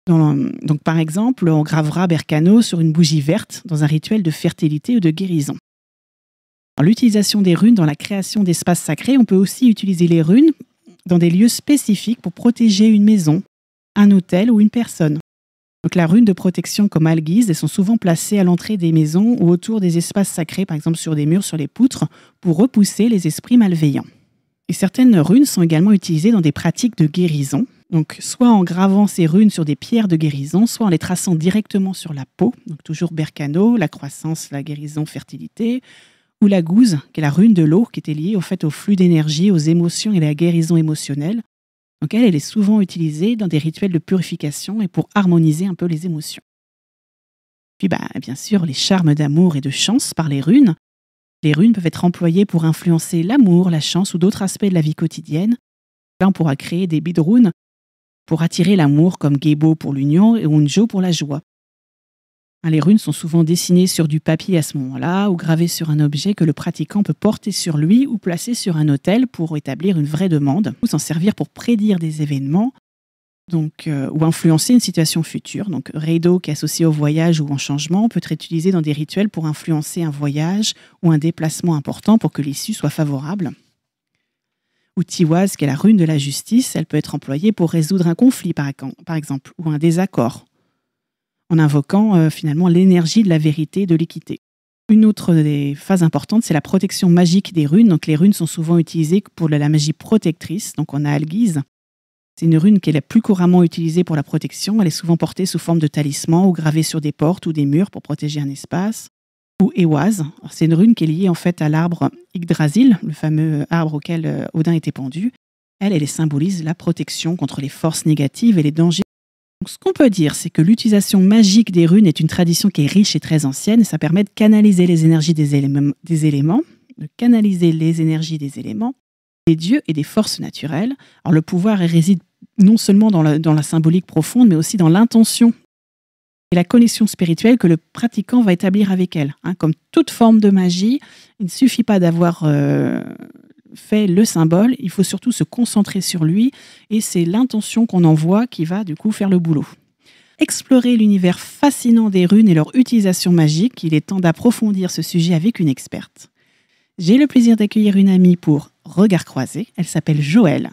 Donc, par exemple, on gravera Berkano sur une bougie verte dans un rituel de fertilité ou de guérison. L'utilisation des runes dans la création d'espaces sacrés, on peut aussi utiliser les runes dans des lieux spécifiques pour protéger une maison, un hôtel ou une personne. Donc, la rune de protection comme Algiz, elles sont souvent placées à l'entrée des maisons ou autour des espaces sacrés, par exemple sur des murs, sur les poutres, pour repousser les esprits malveillants. Et certaines runes sont également utilisées dans des pratiques de guérison. Donc, soit en gravant ces runes sur des pierres de guérison, soit en les traçant directement sur la peau. Donc, toujours Berkano, la croissance, la guérison, fertilité. Ou la gouze, qui est la rune de l'eau, qui était liée au flux d'énergie, aux émotions et à la guérison émotionnelle. Donc elle est souvent utilisée dans des rituels de purification et pour harmoniser un peu les émotions. Puis bien sûr, les charmes d'amour et de chance par les runes. Les runes peuvent être employées pour influencer l'amour, la chance ou d'autres aspects de la vie quotidienne. Là, on pourra créer des bidrunes pour attirer l'amour comme Gebo pour l'union et Unjo pour la joie. Les runes sont souvent dessinées sur du papier à ce moment-là ou gravées sur un objet que le pratiquant peut porter sur lui ou placer sur un autel pour établir une vraie demande ou s'en servir pour prédire des événements ou influencer une situation future. Donc, Reido, qui est associé au voyage ou au changement, peut être utilisé dans des rituels pour influencer un voyage ou un déplacement important pour que l'issue soit favorable. Ou Tiwaz, qui est la rune de la justice, elle peut être employée pour résoudre un conflit, par exemple, ou un désaccord, en invoquant finalement l'énergie de la vérité et de l'équité. Une autre des phases importantes, c'est la protection magique des runes. Donc, les runes sont souvent utilisées pour la magie protectrice. Donc, on a Algiz. C'est une rune qui est la plus couramment utilisée pour la protection. Elle est souvent portée sous forme de talisman ou gravée sur des portes ou des murs pour protéger un espace. Ou Ewaz. C'est une rune qui est liée en fait à l'arbre Yggdrasil, le fameux arbre auquel Odin était pendu. Elle symbolise la protection contre les forces négatives et les dangers. Donc, ce qu'on peut dire, c'est que l'utilisation magique des runes est une tradition qui est riche et très ancienne et ça permet de canaliser les énergies des éléments, des dieux et des forces naturelles. Alors, le pouvoir réside non seulement dans la symbolique profonde, mais aussi dans l'intention et la connexion spirituelle que le pratiquant va établir avec elle. Comme toute forme de magie, il ne suffit pas d'avoir fait le symbole, il faut surtout se concentrer sur lui et c'est l'intention qu'on envoie qui va du coup faire le boulot. Explorer l'univers fascinant des runes et leur utilisation magique, il est temps d'approfondir ce sujet avec une experte. J'ai le plaisir d'accueillir une amie pour Regard Croisé, elle s'appelle Joëlle.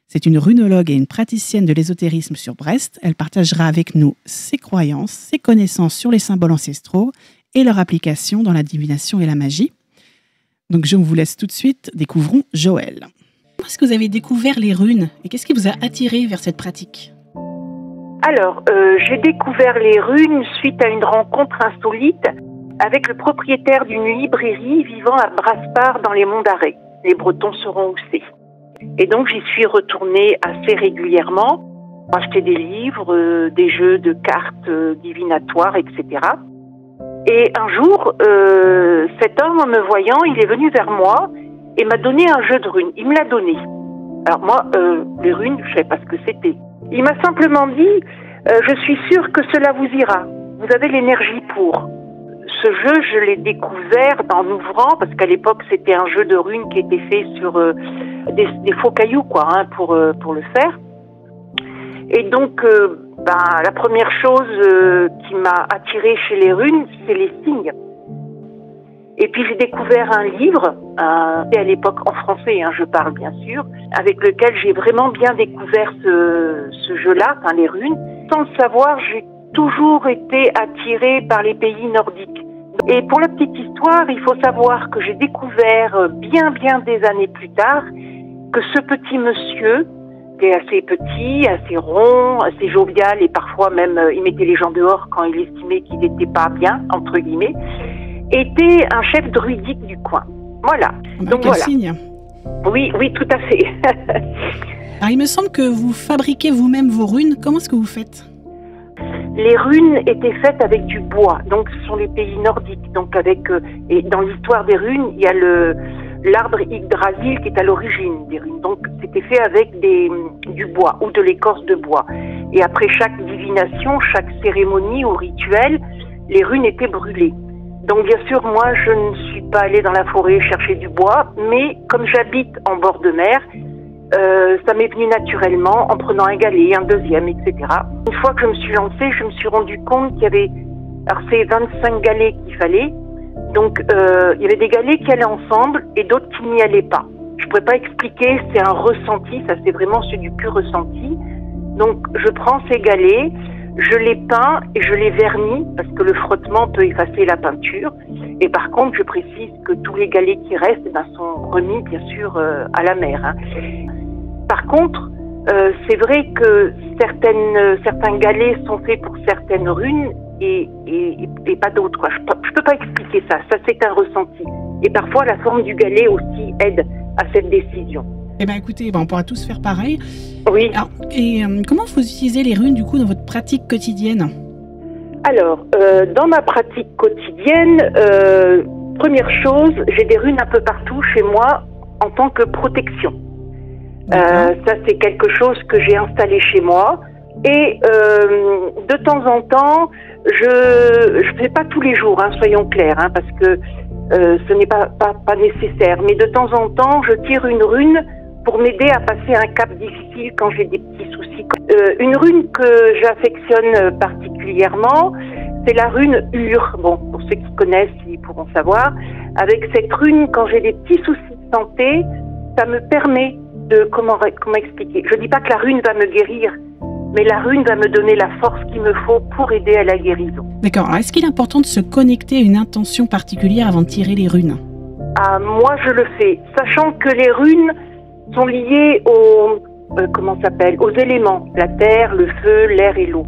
C'est une runologue et une praticienne de l'ésotérisme sur Brest. Elle partagera avec nous ses croyances, ses connaissances sur les symboles ancestraux et leur application dans la divination et la magie. Donc je vous laisse tout de suite, découvrons Joëlle. Comment est-ce que vous avez découvert les runes et qu'est-ce qui vous a attiré vers cette pratique? Alors, j'ai découvert les runes suite à une rencontre insolite avec le propriétaire d'une librairie vivant à Brasparts dans les Monts d'Arrée. Les Bretons sauront où c'est. Et donc, j'y suis retournée assez régulièrement pour acheter des livres, des jeux de cartes divinatoires, etc. Et un jour, cet homme, en me voyant, il est venu vers moi et m'a donné un jeu de runes. Il me l'a donné. Alors moi, les runes, je ne savais pas ce que c'était. Il m'a simplement dit je suis sûre que cela vous ira. Vous avez l'énergie pour. Ce jeu, je l'ai découvert en ouvrant, parce qu'à l'époque, c'était un jeu de runes qui était fait sur des faux cailloux, quoi, pour le faire. Et donc, la première chose qui m'a attirée chez les runes, c'est les signes. Et puis j'ai découvert un livre, et à l'époque en français, je parle bien sûr, avec lequel j'ai vraiment bien découvert ce jeu-là, les runes. Sans le savoir, j'ai toujours été attirée par les pays nordiques. Et pour la petite histoire, il faut savoir que j'ai découvert bien des années plus tard que ce petit monsieur, qui est assez petit, assez rond, assez jovial, et parfois même il mettait les gens dehors quand il estimait qu'il n'était pas bien, entre guillemets, était un chef druidique du coin. Voilà. Donc voilà. Signe. Oui, tout à fait. Alors, il me semble que vous fabriquez vous-même vos runes. Comment est-ce que vous faites? Les runes étaient faites avec du bois. Donc, ce sont les pays nordiques. Donc, et dans l'histoire des runes, il y a l'arbre Yggdrasil qui est à l'origine des runes. Donc, c'était fait avec du bois ou de l'écorce de bois. Et après chaque divination, chaque cérémonie ou rituel, les runes étaient brûlées. Donc bien sûr, moi, je ne suis pas allée dans la forêt chercher du bois, mais comme j'habite en bord de mer, ça m'est venu naturellement en prenant un galet, un deuxième, etc. Une fois que je me suis lancée, je me suis rendu compte qu'il y avait, alors c'est 25 galets qu'il fallait, donc il y avait des galets qui allaient ensemble et d'autres qui n'y allaient pas. Je ne pourrais pas expliquer, c'est un ressenti, ça c'est vraiment du pur ressenti. Donc je prends ces galets, je les peins et je les vernis parce que le frottement peut effacer la peinture. Et par contre, je précise que tous les galets qui restent sont remis bien sûr à la mer. Par contre, c'est vrai que certains galets sont faits pour certaines runes et pas d'autres. Je peux pas expliquer ça. Ça c'est un ressenti. Et parfois la forme du galet aussi aide à cette décision. Eh bien écoutez, on pourra tous faire pareil. Oui. Alors, et comment vous utilisez les runes du coup dans votre pratique quotidienne? Alors, dans ma pratique quotidienne, première chose, j'ai des runes un peu partout chez moi en tant que protection. Ça c'est quelque chose que j'ai installé chez moi. Et de temps en temps, je fais pas tous les jours, soyons clairs, parce que ce n'est pas nécessaire. Mais de temps en temps, je tire une rune pour m'aider à passer un cap difficile quand j'ai des petits soucis. Une rune que j'affectionne particulièrement, c'est la rune Ur. Bon, pour ceux qui connaissent, ils pourront savoir. Avec cette rune, quand j'ai des petits soucis de santé, ça me permet de... Comment expliquer? Je dis pas que la rune va me guérir, mais la rune va me donner la force qu'il me faut pour aider à la guérison. D'accord. Alors, est-ce qu'il est important de se connecter à une intention particulière avant de tirer les runes? Moi, je le fais, sachant que les runes sont liées aux éléments, la terre, le feu, l'air et l'eau.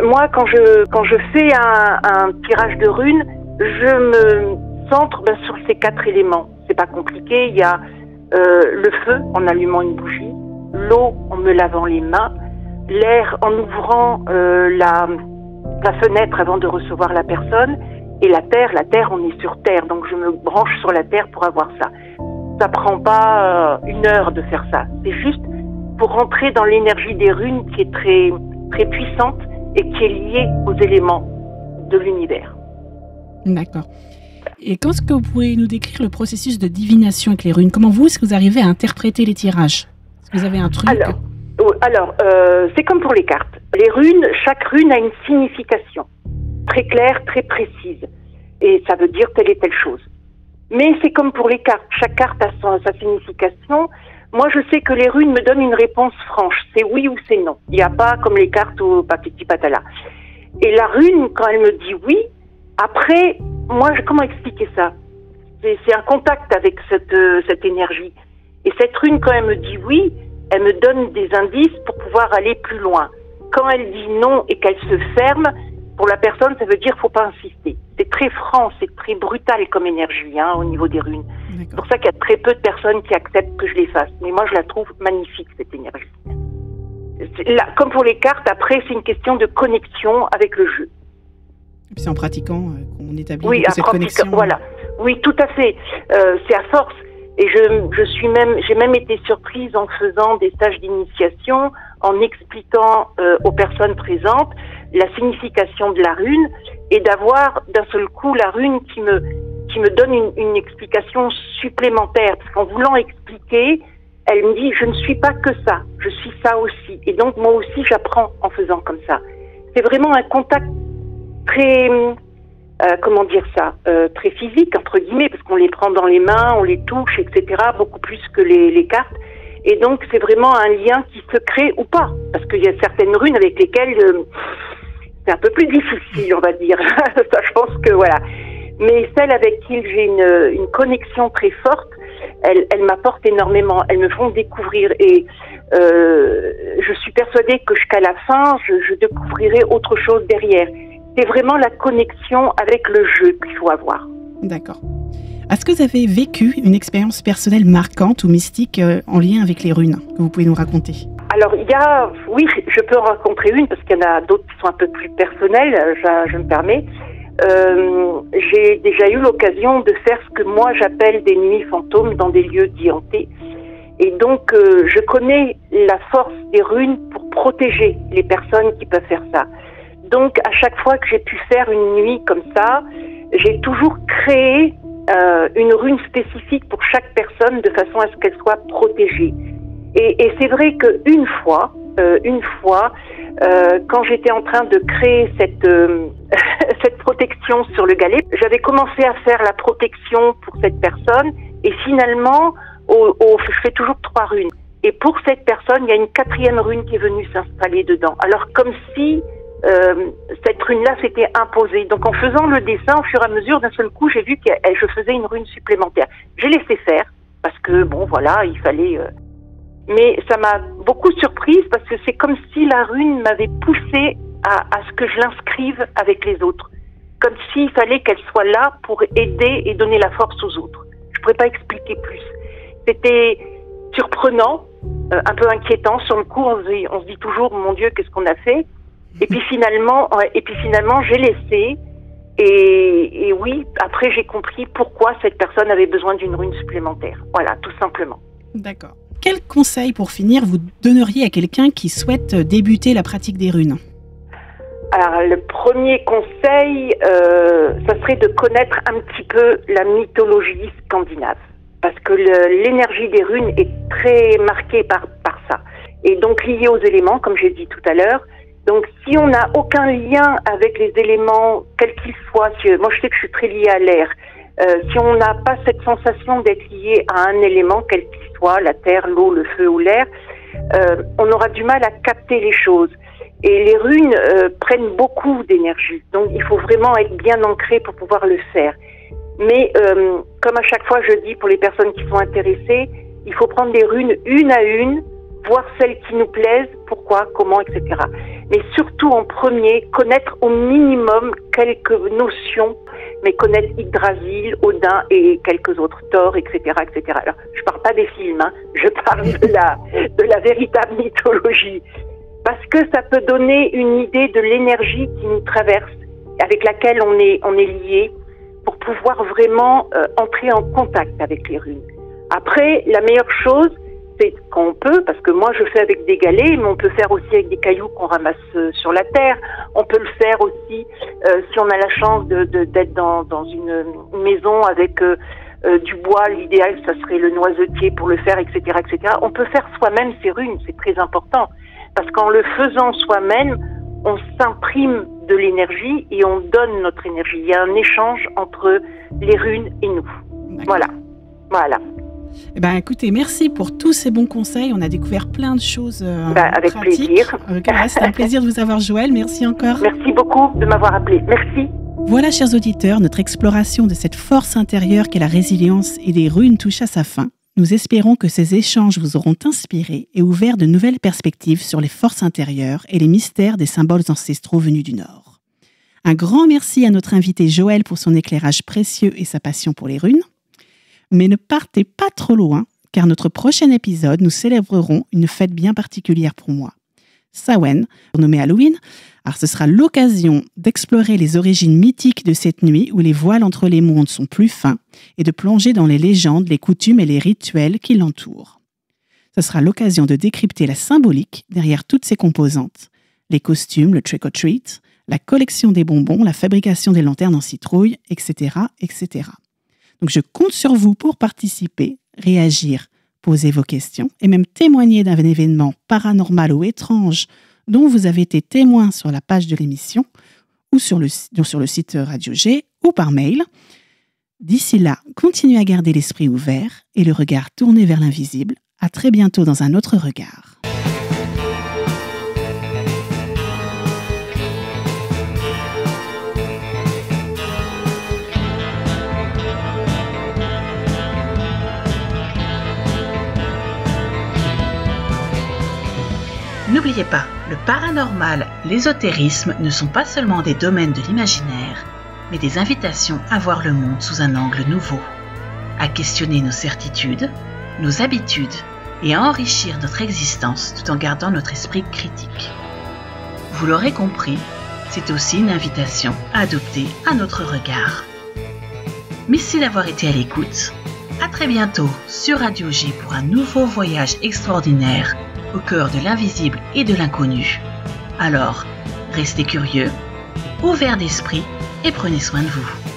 Moi, quand je fais un tirage de runes, je me centre sur ces 4 éléments. C'est pas compliqué. Il y a le feu en allumant une bougie, l'eau en me lavant les mains, l'air en ouvrant la fenêtre avant de recevoir la personne, et la terre, on est sur terre, donc je me branche sur la terre pour avoir ça. Ça prend pas 1 heure de faire ça. C'est juste pour rentrer dans l'énergie des runes qui est très, très puissante et qui est liée aux éléments de l'univers. D'accord. Et quand est-ce que vous pourriez nous décrire le processus de divination avec les runes? Comment est-ce que vous arrivez à interpréter les tirages? Est-ce que vous avez un truc? Alors, c'est comme pour les cartes. Les runes, chaque rune a une signification très claire, très précise. Et ça veut dire telle et telle chose. Mais c'est comme pour les cartes. Chaque carte a sa signification. Moi, je sais que les runes me donnent une réponse franche. C'est oui ou c'est non. Il n'y a pas comme les cartes au patati patala. Et la rune, quand elle me dit oui, après, moi, comment expliquer ça? C'est un contact avec cette énergie. Et cette rune, quand elle me dit oui, elle me donne des indices pour pouvoir aller plus loin. Quand elle dit non et qu'elle se ferme, pour la personne, ça veut dire qu'il ne faut pas insister. C'est très franc, c'est très brutal comme énergie au niveau des runes. D'accord. C'est pour ça qu'il y a très peu de personnes qui acceptent que je les fasse. Mais moi, je la trouve magnifique, cette énergie. Là, comme pour les cartes, après, c'est une question de connexion avec le jeu. Et puis c'est en pratiquant qu'on établit cette connexion. Voilà. Oui, tout à fait. C'est à force. Et j'ai même été surprise en faisant des stages d'initiation, en expliquant aux personnes présentes la signification de la rune et d'avoir d'un seul coup la rune qui me donne une explication supplémentaire. Parce qu'en voulant expliquer, elle me dit, je ne suis pas que ça, je suis ça aussi. Et donc moi aussi j'apprends en faisant comme ça. C'est vraiment un contact très... très physique, entre guillemets, parce qu'on les prend dans les mains, on les touche, etc., beaucoup plus que les cartes. Et donc, c'est vraiment un lien qui se crée ou pas, parce qu'il y a certaines runes avec lesquelles c'est un peu plus difficile, on va dire. Ça, je pense que, voilà. Mais celles avec qui j'ai une connexion très forte, elles m'apportent énormément, elles me font découvrir. Et je suis persuadée que jusqu'à la fin, je découvrirai autre chose derrière. C'est vraiment la connexion avec le jeu qu'il faut avoir. D'accord. Est-ce que vous avez vécu une expérience personnelle marquante ou mystique en lien avec les runes que vous pouvez nous raconter ? Alors, oui, je peux en raconter une parce qu'il y en a d'autres qui sont un peu plus personnelles, je me permets. J'ai déjà eu l'occasion de faire ce que moi j'appelle des nuits fantômes dans des lieux dits hantés. Et donc, je connais la force des runes pour protéger les personnes qui peuvent faire ça. Donc, à chaque fois que j'ai pu faire une nuit comme ça, j'ai toujours créé une rune spécifique pour chaque personne de façon à ce qu'elle soit protégée. Et c'est vrai qu'une fois, quand j'étais en train de créer cette protection sur le galet, j'avais commencé à faire la protection pour cette personne et finalement, je fais toujours 3 runes. Et pour cette personne, il y a une 4e rune qui est venue s'installer dedans. Alors comme si cette rune-là s'était imposée. Donc en faisant le dessin, au fur et à mesure, d'un seul coup, j'ai vu que je faisais une rune supplémentaire. J'ai laissé faire, parce que il fallait... Mais ça m'a beaucoup surprise, parce que c'est comme si la rune m'avait poussée à ce que je l'inscrive avec les autres. Comme s'il fallait qu'elle soit là pour aider et donner la force aux autres. Je ne pourrais pas expliquer plus. C'était surprenant, un peu inquiétant. Sur le coup, on se dit toujours, mon Dieu, qu'est-ce qu'on a fait ? Et puis finalement, j'ai laissé. Et oui, après, j'ai compris pourquoi cette personne avait besoin d'une rune supplémentaire. Voilà, tout simplement. D'accord. Quel conseil, pour finir, vous donneriez à quelqu'un qui souhaite débuter la pratique des runes ? Alors, le premier conseil, ça serait de connaître un petit peu la mythologie scandinave. Parce que l'énergie des runes est très marquée par ça. Et donc, liée aux éléments, comme j'ai dit tout à l'heure. Donc, si on n'a aucun lien avec les éléments, quels qu'ils soient, moi je sais que je suis très liée à l'air, si on n'a pas cette sensation d'être lié à un élément, quel qu'il soit, la terre, l'eau, le feu ou l'air, on aura du mal à capter les choses. Et les runes prennent beaucoup d'énergie, donc il faut vraiment être bien ancré pour pouvoir le faire. Mais comme à chaque fois je dis pour les personnes qui sont intéressées, il faut prendre les runes une à une, voir celles qui nous plaisent, pourquoi, comment, etc. Mais surtout en premier, connaître au minimum quelques notions, mais connaître Yggdrasil, Odin et quelques autres, Thor, etc., etc. Alors, je parle pas des films, je parle de la véritable mythologie. Parce que ça peut donner une idée de l'énergie qui nous traverse, avec laquelle on est lié, pour pouvoir vraiment entrer en contact avec les runes. Après, la meilleure chose, c'est qu'on peut, parce que moi je fais avec des galets, mais on peut faire aussi avec des cailloux qu'on ramasse sur la terre. On peut le faire aussi si on a la chance d'être dans une maison avec du bois. L'idéal, ça serait le noisetier pour le faire, etc., etc. On peut faire soi-même ces runes, c'est très important. Parce qu'en le faisant soi-même, on s'imprime de l'énergie et on donne notre énergie. Il y a un échange entre les runes et nous. D'accord. Voilà. Eh ben, écoutez, merci pour tous ces bons conseils. On a découvert plein de choses avec pratiques. Plaisir. C'est un plaisir de vous avoir, Joëlle. Merci encore. Merci beaucoup de m'avoir appelé. Merci. Voilà, chers auditeurs, notre exploration de cette force intérieure qu'est la résilience et des runes touche à sa fin. Nous espérons que ces échanges vous auront inspiré et ouvert de nouvelles perspectives sur les forces intérieures et les mystères des symboles ancestraux venus du Nord. Un grand merci à notre invité Joël pour son éclairage précieux et sa passion pour les runes. Mais ne partez pas trop loin, car notre prochain épisode, nous célébrerons une fête bien particulière pour moi. Samhain, nommée Halloween. Alors ce sera l'occasion d'explorer les origines mythiques de cette nuit où les voiles entre les mondes sont plus fins et de plonger dans les légendes, les coutumes et les rituels qui l'entourent. Ce sera l'occasion de décrypter la symbolique derrière toutes ces composantes, les costumes, le trick-or-treat, la collection des bonbons, la fabrication des lanternes en citrouille, etc., etc. Donc je compte sur vous pour participer, réagir, poser vos questions et même témoigner d'un événement paranormal ou étrange dont vous avez été témoin sur la page de l'émission ou sur le site Radio G ou par mail. D'ici là, continuez à garder l'esprit ouvert et le regard tourné vers l'invisible. À très bientôt dans un autre regard. N'oubliez pas, le paranormal, l'ésotérisme ne sont pas seulement des domaines de l'imaginaire, mais des invitations à voir le monde sous un angle nouveau, à questionner nos certitudes, nos habitudes et à enrichir notre existence tout en gardant notre esprit critique. Vous l'aurez compris, c'est aussi une invitation à adopter un autre regard. Merci d'avoir été à l'écoute. À très bientôt sur Radio G pour un nouveau voyage extraordinaire au cœur de l'invisible et de l'inconnu. Alors, restez curieux, ouverts d'esprit et prenez soin de vous.